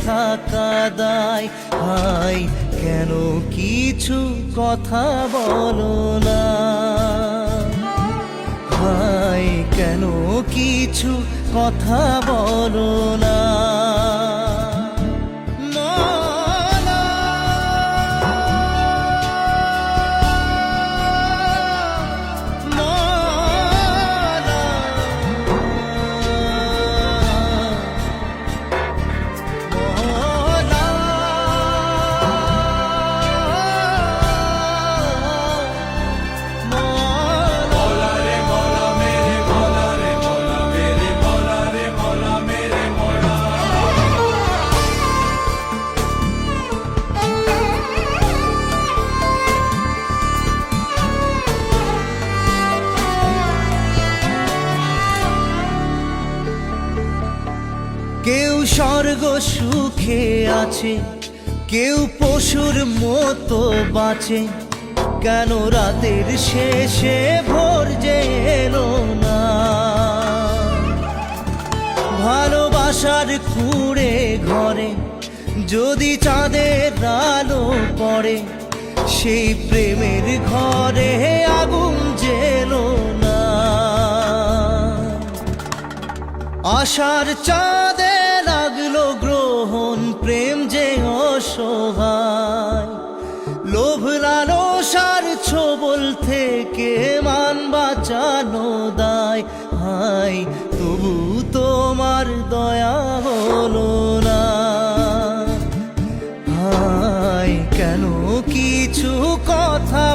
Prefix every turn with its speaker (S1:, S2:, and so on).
S1: থাকা দায়। হায় কেন কিছু কথা বলো না, হায় কেন কিছু কথা বলো না। কেউ স্বর্গ সুখে আছে, কেউ পশুর মতো বাঁচে। কেন রাতের শেষে ভোর যে এলো না? ভালোবাসার কুঁড়ে ঘরে যদি চাঁদের আলো পড়ে, সেই প্রেমের ঘরে আগুন জ্বেলো না। আশার চাঁদে লাগলো গ্রহণ, প্রেম যে অসহায়। লোভ লালসার ছোবল থেকে মান বাঁচানো দায়। হায় তবু তোমার দয়া হলো না, হায় কেন কিছু কথা